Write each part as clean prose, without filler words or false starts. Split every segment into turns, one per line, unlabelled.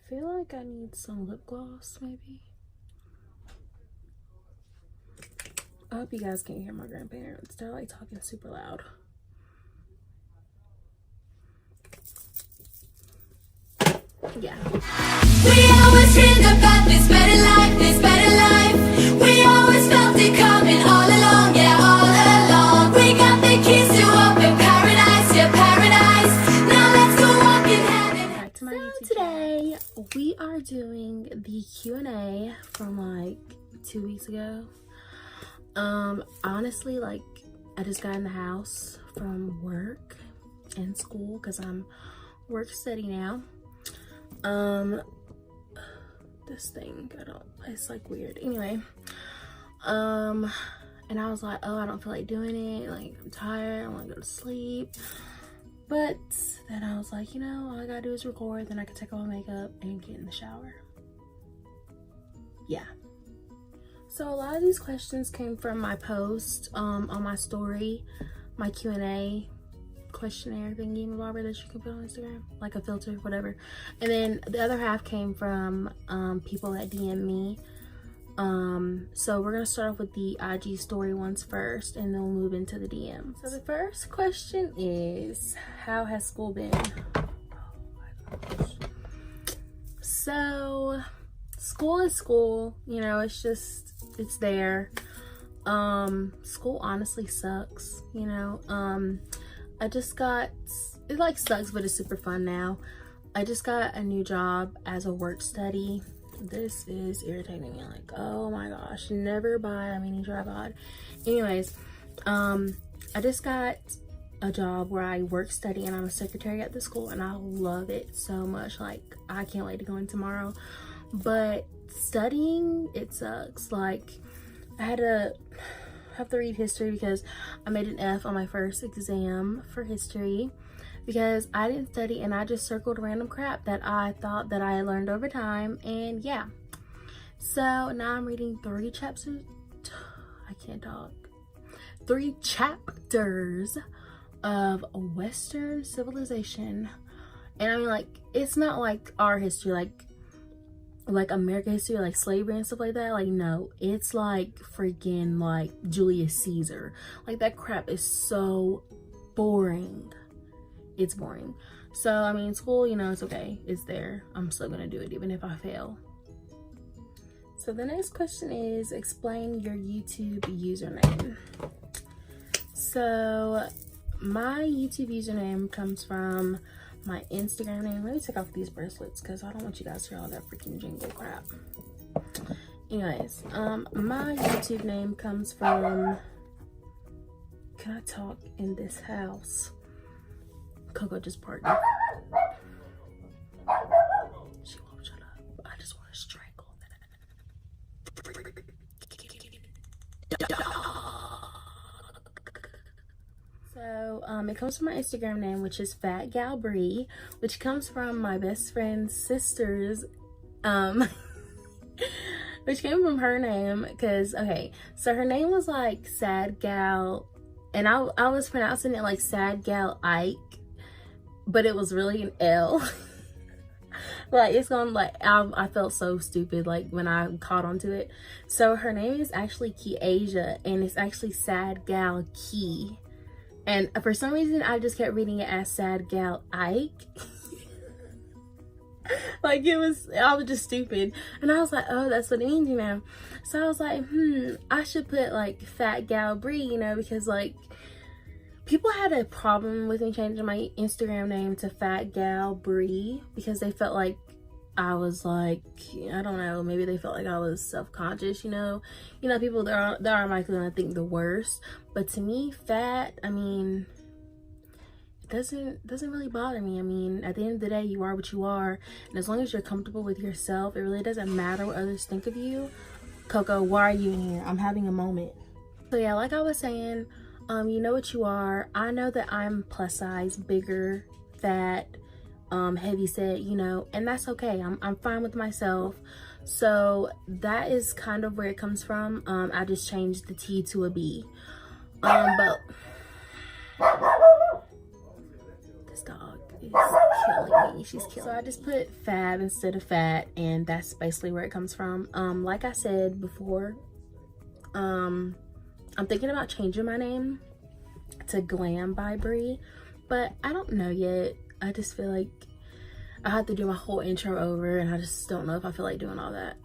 feel like I need some lip gloss, maybe. I hope you guys can't hear my grandparents. They're like talking super loud. Yeah.
We always dreamed about this better life, this better life. We always felt it coming all along, yeah, all along. We got the keys to open paradise, yeah, paradise. Now let's go walking hand in hand.
Back to my YouTube today, we are doing the Q&A from like 2 weeks ago. Honestly, like, I just got in the house from work and school because I'm work study now. This thing, it's like weird. Anyway, and I was like, oh, I don't feel like doing it. Like, I'm tired. I want to go to sleep. But then I was like, you know, all I gotta do is record. Then I can take off my makeup and get in the shower. Yeah. So a lot of these questions came from my post on my story, my Q&A questionnaire thingy, Barbara, that you can put on Instagram, like a filter, whatever. And then the other half came from people that DM me. So we're gonna start off with the IG story ones first, and then we'll move into the DM. So the first question is, how has school been? Oh my gosh. So school is school, you know, it's there. School honestly sucks, you know. It like sucks, but it's super fun now. I just got a new job as a work study. This is irritating me, like, oh my gosh, never buy a mini tripod. Anyways, I just got a job where I work study and I'm a secretary at the school, and I love it so much. Like, I can't wait to go in tomorrow. But studying, it sucks. Like, I have to read history because I made an F on my first exam for history because I didn't study, and I just circled random crap that I thought that I had learned over time. And yeah, so now I'm reading 3 chapters. I can't talk. 3 chapters of Western civilization. And I mean, like, it's not like our history, like American history, like slavery and stuff like that. Like, no, it's like freaking like Julius Caesar. Like, that crap is so boring. It's boring. So I mean, school, you know, it's okay, it's there. I'm still gonna do it even if I fail. So the next question is, explain your YouTube username. So my YouTube username comes from my Instagram name. Let me take off these bracelets because I don't want you guys to hear all that freaking jingle crap. Anyways, my YouTube name comes from, can I talk in this house? Coco just parked. She won't shut up. I just want to strangle. So it comes from my Instagram name, which is Fabgirlbree, which comes from my best friend's sister's, which came from her name. Because, okay, so her name was like Sad Gal, and I was pronouncing it like Sad Gal Ike, but it was really an L. Like, it's gonna, like, I felt so stupid like when I caught onto it. So her name is actually Kiasia, and it's actually Sad Gal Key. And for some reason, I just kept reading it as Sad Gal Ike. Like, I was just stupid. And I was like, oh, that's what it means, you know. So I was like, I should put like Fabgirlbree, you know, because like people had a problem with me changing my Instagram name to Fabgirlbree because they felt like I was like, I don't know, maybe they felt like I was self-conscious, you know. You know, people, they're automatically gonna think the worst. But to me, fat, I mean, it doesn't really bother me. I mean, at the end of the day, you are what you are, and as long as you're comfortable with yourself, it really doesn't matter what others think of you. Coco, why are you in here? I'm having a moment. So yeah, like I was saying, you know what you are. I know that I'm plus size, bigger, fat, heavy set, you know, and that's okay. I'm fine with myself. So that is kind of where it comes from. I just changed the T to a B. But this dog is killing me. She's killing me. So I just put Fab instead of Fat, and that's basically where it comes from. Like I said before, I'm thinking about changing my name to Fabgirlbree, but I don't know yet. I just feel like I have to do my whole intro over, and I just don't know if I feel like doing all that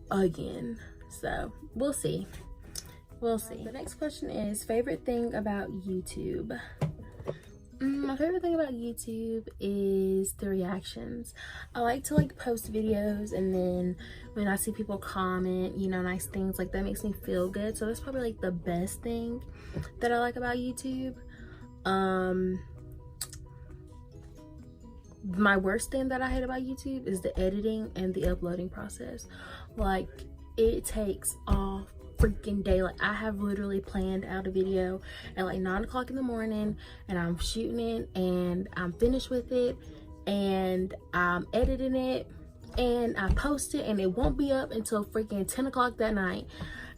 again. So we'll see. We'll see. The next question is favorite thing about YouTube. My favorite thing about YouTube is the reactions. I like to post videos, and then when I see people comment, you know, nice things, like that makes me feel good. So that's probably like the best thing that I like about YouTube. My worst thing that I hate about YouTube is the editing and the uploading process. Like, it takes all freaking day. Like, I have literally planned out a video at like 9 o'clock in the morning, and I'm shooting it, and I'm finished with it, and I'm editing it, and I post it, and it won't be up until freaking 10 o'clock that night.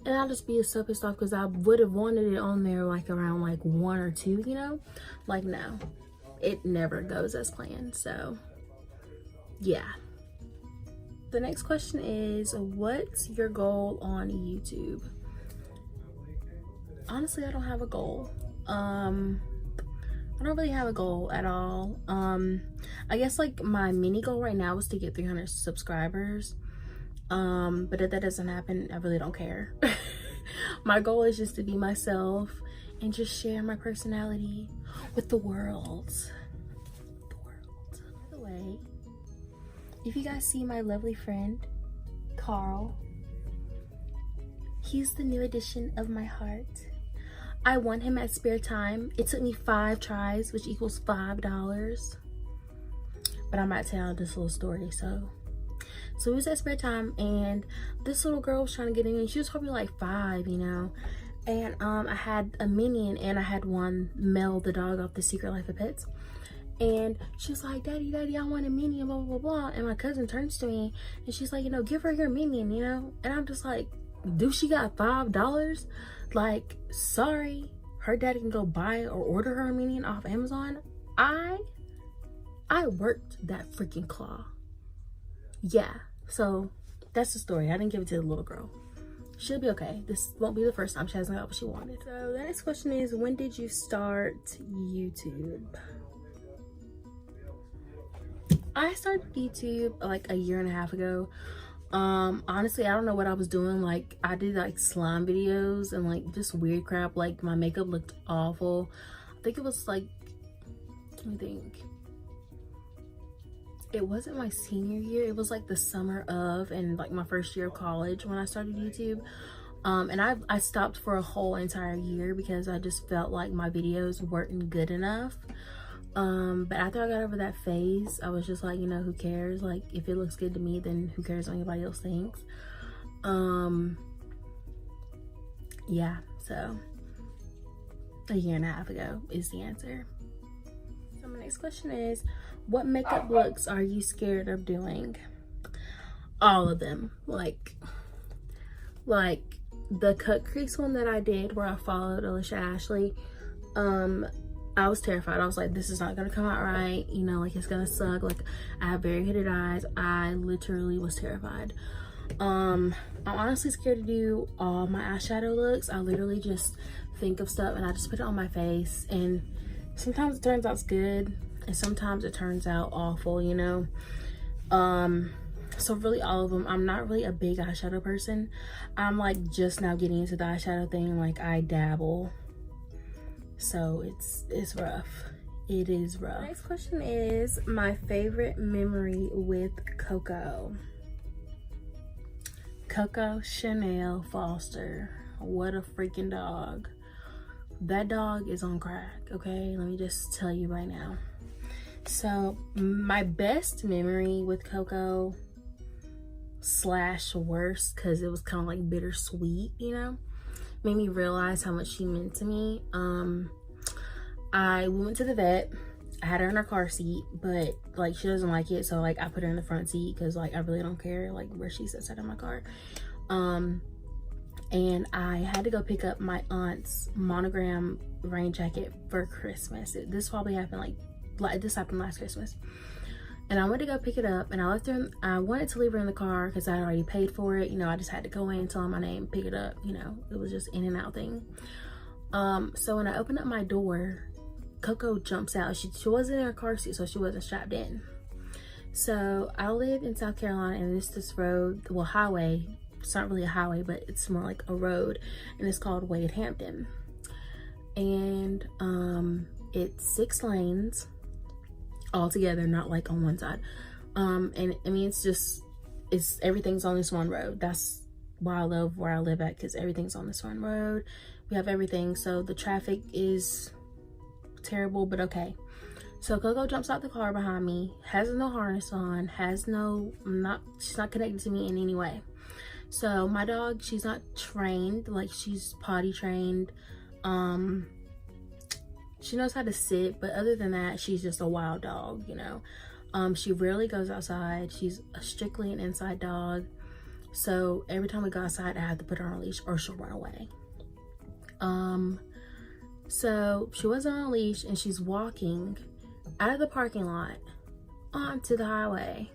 And I'll just be so pissed off because I would have wanted it on there like around like 1 or 2, you know? Like, no, it never goes as planned. So yeah. The next question is, what's your goal on YouTube? Honestly, I don't have a goal. I don't really have a goal at all. I guess like my mini goal right now is to get 300 subscribers. But if that doesn't happen, I really don't care. My goal is just to be myself and just share my personality with the world. By the way, if you guys see my lovely friend, Carl, he's the new addition of my heart. I won him at spare time. It took me 5 tries, which equals $5. But I might tell this little story, so it was at spare time, and this little girl was trying to get in, and she was probably like 5, you know. And I had a minion, and I had one, Mel the dog off The Secret Life of Pets. And she was like, Daddy, I want a minion, blah, blah, blah, blah. And my cousin turns to me, and she's like, you know, give her your minion, you know. And I'm just like, dude, she got $5? Like, sorry, her daddy can go buy or order her a minion off Amazon. I worked that freaking claw. Yeah, so that's the story. I didn't give it to the little girl. She'll be okay. This won't be the first time she hasn't got what she wanted. So the next question is, when did you start YouTube? I started YouTube like a year and a half ago. Honestly, I don't know what I was doing. Like, I did like slime videos and like just weird crap. Like, my makeup looked awful. I think it was like, let me think. It wasn't my senior year. It was like the summer of, and like my first year of college when I started YouTube. And I stopped for a whole entire year because I just felt like my videos weren't good enough. But after I got over that phase, I was just like, you know, who cares? Like, if it looks good to me, then who cares what anybody else thinks? Yeah, so a year and a half ago is the answer. So my next question is, what makeup looks are you scared of doing? All of them. Like the cut crease one that I did where I followed Alicia Ashley. I was terrified. I was like, this is not gonna come out right, you know, like it's gonna suck. Like, I have very hooded eyes. I literally was terrified. I'm honestly scared to do all my eyeshadow looks. I literally just think of stuff and I just put it on my face, and sometimes it turns out good and sometimes it turns out awful, you know. So really all of them. I'm not really a big eyeshadow person. I'm like just now getting into the eyeshadow thing. Like, I dabble, so it's rough. It is rough. Next question is my favorite memory with Coco. Coco Chanel Foster. What a freaking dog. That dog is on crack, okay? Let me just tell you right now. So my best memory with Coco / worst, because it was kind of like bittersweet, you know, made me realize how much she meant to me. We went to the vet. I had her in her car seat, but like she doesn't like it, so like I put her in the front seat because like I really don't care like where she sits at in my car. And I had to go pick up my aunt's monogram rain jacket for Christmas. This probably happened like like this happened last Christmas. And I went to go pick it up, and I left her. I wanted to leave her in the car because I had already paid for it. You know, I just had to go in, tell her my name, pick it up. You know, it was just in and out thing. So when I opened up my door, Coco jumps out. She wasn't in her car seat, so she wasn't strapped in. So I live in South Carolina, and it's this road, well, highway. It's not really a highway, but it's more like a road, and it's called Wade Hampton. And it's 6 lanes all together, not like on one side. And I mean, it's everything's on this one road. That's why I love where I live at, because everything's on this one road. We have everything, so the traffic is terrible, but okay. So Coco jumps out the car behind me, has no harness on, she's not connected to me in any way. So my dog, she's not trained, like she's potty trained. She knows how to sit, but other than that, she's just a wild dog, you know. She rarely goes outside. She's strictly an inside dog. So every time we go outside, I have to put her on a leash or she'll run away. So she wasn't on a leash, and she's walking out of the parking lot onto the highway.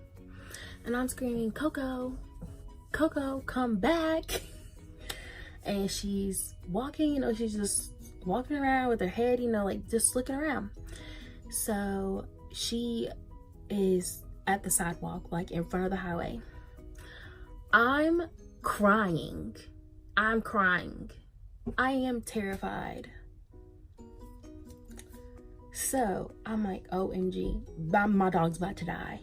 And I'm screaming, Coco, Coco, come back. And she's walking, you know, she's just walking around with her head, you know, like just looking around. So she is at the sidewalk, like in front of the highway. I'm crying. I am terrified. So I'm like, OMG, my dog's about to die.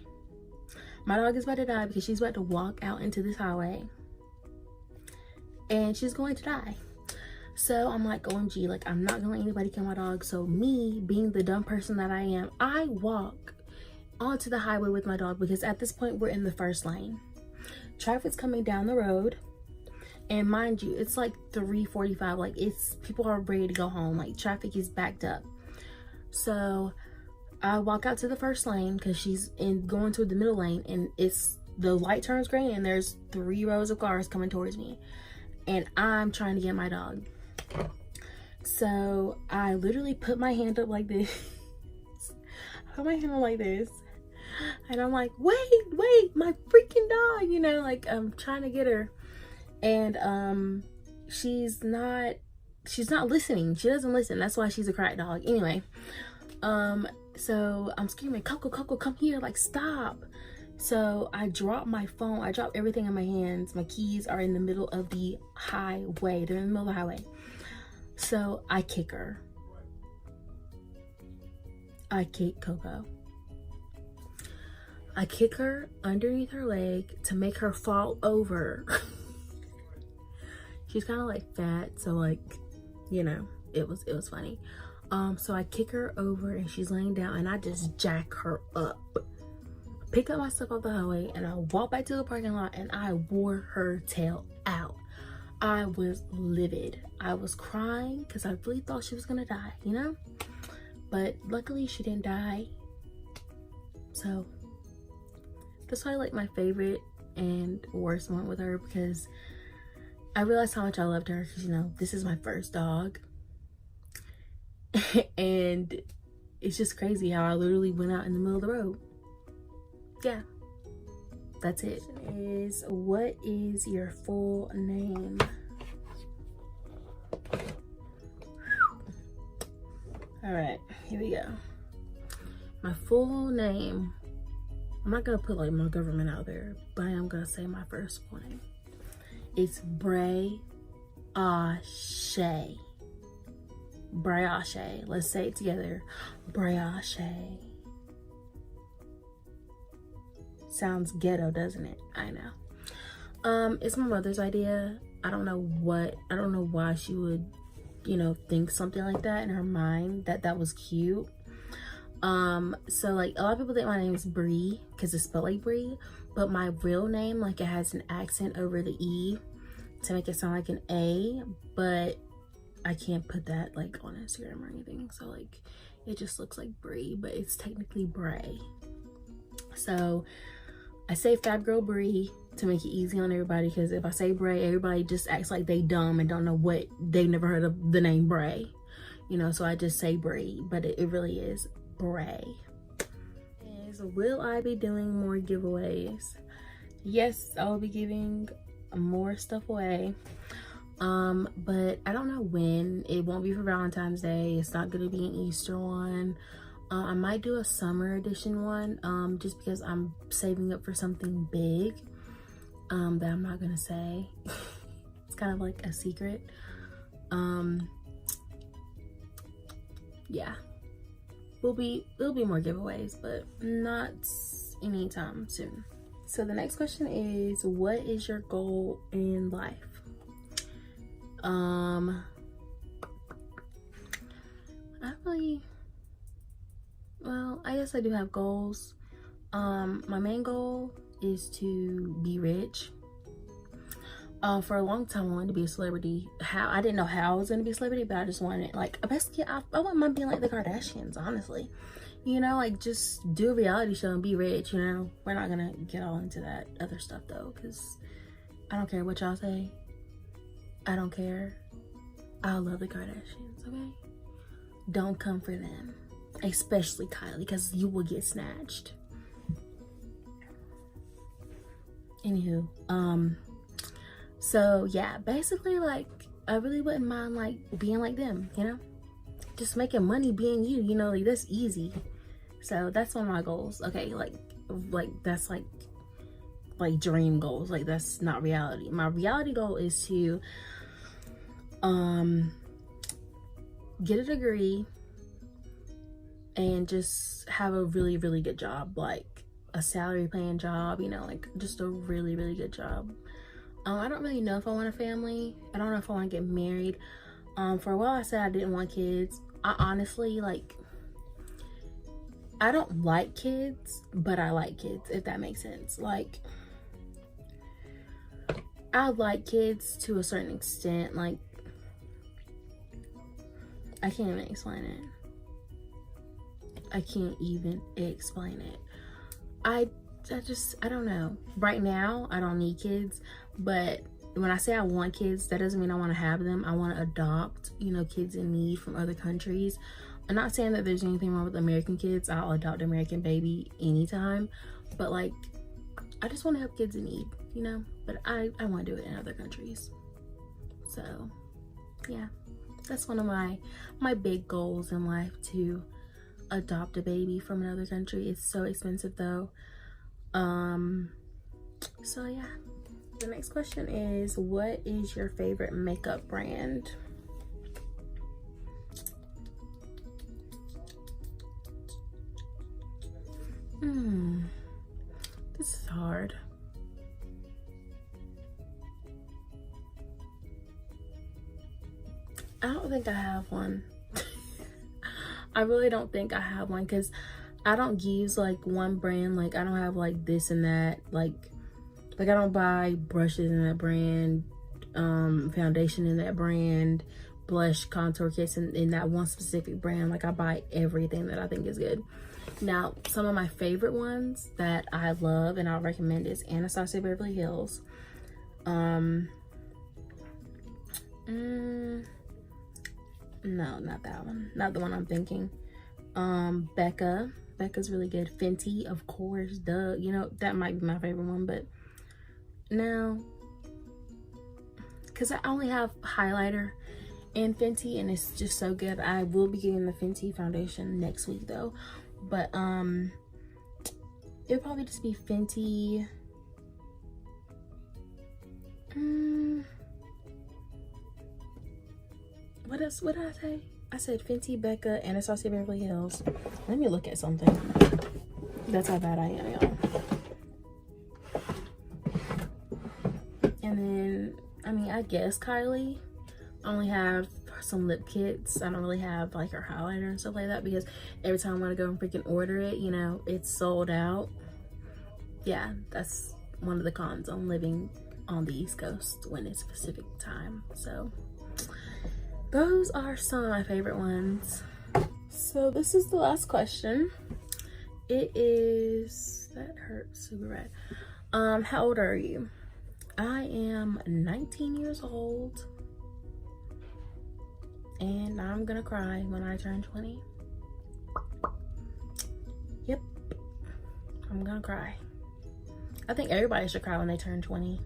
My dog is about to die because she's about to walk out into this highway and she's going to die. So I'm like, OMG, like I'm not gonna let anybody kill my dog. So me, being the dumb person that I am, I walk onto the highway with my dog, because at this point we're in the first lane. Traffic's coming down the road, and mind you, it's like 3:45. Like people are ready to go home. Like traffic is backed up. So I walk out to the first lane because she's going to the middle lane, and the light turns green and there's 3 rows of cars coming towards me, and I'm trying to get my dog. So I literally put my hand up like this. Put my hand up like this, and I'm like, wait, my freaking dog, you know, like I'm trying to get her. And she's not listening. She doesn't listen. That's why she's a crack dog. Anyway, so I'm screaming, Coco, Coco, come here, like stop. So I drop my phone, I drop everything in my hands. My keys are in the middle of the highway. They're in the middle of the highway. So I kick her. I kick Coco. I kick her underneath her leg to make her fall over. She's kind of like fat, so like, you know, it was funny. So I kick her over and she's laying down, and I just jack her up. Pick up my stuff off the highway, and I walk back to the parking lot, and I wore her tail out. I was livid. I was crying because I really thought she was gonna die, you know? But luckily she didn't die. So that's probably like my favorite and worst moment with her, because I realized how much I loved her, because, you know, this is my first dog. And it's just crazy how I literally went out in the middle of the road. Yeah, that's it. What is your full name? All right, here we go. My full name, I'm not gonna put like my government out there, but I am gonna say my first full name. It's Bree Ashe. Bree Ashe. Let's say it together. Bree Ashe. Sounds ghetto, doesn't it? I know. It's my mother's idea. I don't know why she would, you know, think something like that in her mind, that was cute. So like a lot of people think my name is Bree because it's spelled like Bree, but my real name, like, it has an accent over the E to make it sound like an A, but I can't put that like on Instagram or anything, so like it just looks like Bree, but it's technically Bree. So I say Fabgirlbree to make it easy on everybody, because if I say Bree, everybody just acts like they dumb and don't know what, they've never heard of the name Bree, you know. So I just say Bree, but it really is Bree. will I be doing more giveaways? Yes, I will be giving more stuff away. But I don't know when. It won't be for Valentine's Day. It's not gonna be an Easter one. I might do a summer edition one, just because I'm saving up for something big, that I'm not gonna say. It's kind of like a secret. Yeah, there'll be more giveaways, but not anytime soon. So the next question is, what is your goal in life? I guess I do have goals. My main goal is to be rich. For a long time I wanted to be a celebrity. I didn't know how I was gonna be a celebrity, but I just wanted, like, basically I wouldn't mind being like the Kardashians, honestly. You know, like, just do a reality show and be rich, you know. We're not gonna get all into that other stuff though, because I don't care what y'all say. I don't care. I love the Kardashians, okay? Don't come for them. Especially Kylie, because you will get snatched. Anywho, so yeah, basically, like, I really wouldn't mind, like, being like them, you know? Just making money being you, you know, like, that's easy. So that's one of my goals. Okay, like that's like dream goals. Like, that's not reality. My reality goal is to get a degree and just have a really, really good job, like a salary paying job, you know, like just a really, really good job. I don't really know if I want a family. I don't know if I want to get married. For a while I said I didn't want kids. I honestly, like, I don't like kids, but I like kids, if that makes sense. Like, I like kids to a certain extent. Like, I can't even explain it. I can't even explain it. I don't know. Right now, I don't need kids, but when I say I want kids, that doesn't mean I want to have them. I want to adopt, you know, kids in need from other countries. I'm not saying that there's anything wrong with American kids. I'll adopt an American baby anytime, but, like, I just want to help kids in need, you know, but I want to do it in other countries. So yeah, that's one of my big goals in life, to adopt a baby from another country. It's so expensive though. So yeah, the next question is, what is your favorite makeup brand? This is hard. I don't think I have one. I really don't think I have one, because I don't use like one brand. Like, I don't have like this and that. Like I don't buy brushes in that brand, foundation in that brand, blush, contour kits in that one specific brand. Like, I buy everything that I think is good. Now, some of my favorite ones that I love and I recommend is Anastasia Beverly Hills. No, not that one. Not the one I'm thinking. Becca's really good. Fenty, of course, duh. You know, that might be my favorite one, but no, because I only have highlighter and Fenty, and it's just so good. I will be getting the Fenty foundation next week though, but it'll probably just be Fenty. What else? What did I say? I said Fenty, Becca, Anastasia Beverly Hills. Let me look at something. That's how bad I am, y'all. And then, I mean, I guess Kylie. I only have some lip kits. I don't really have like her highlighter and stuff like that, because every time I want to go and freaking order it, you know, it's sold out. Yeah, that's one of the cons on living on the East Coast when it's Pacific time. So those are some of my favorite ones. So this is the last question. It is, that hurts super bad. How old are you? I am 19 years old, and I'm gonna cry when I turn 20. Yep. I'm gonna cry. I think everybody should cry when they turn 20.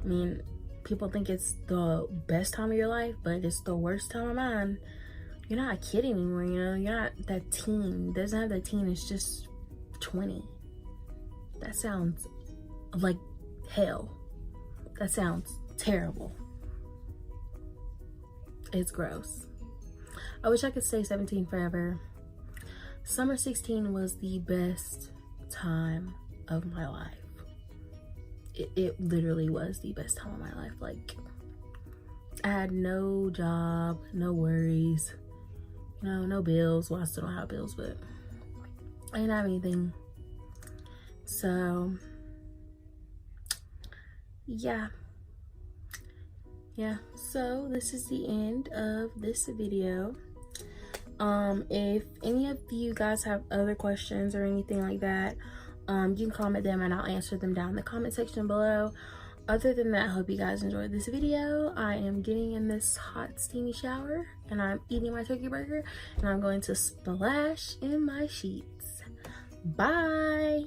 I mean, people think it's the best time of your life, but it's the worst time of mine. You're not a kid anymore, you know? You're not that teen. It doesn't have that teen, it's just 20. That sounds like hell. That sounds terrible. It's gross. I wish I could stay 17 forever. Summer 16 was the best time of my life. It literally was the best time of my life. Like, I had no job, no worries, you know, no bills. Well, I still don't have bills, but I didn't have anything. So yeah, so this is the end of this video. If any of you guys have other questions or anything like that, you can comment them and I'll answer them down in the comment section below. Other than that, I hope you guys enjoyed this video. I am getting in this hot steamy shower and I'm eating my turkey burger and I'm going to splash in my sheets. Bye.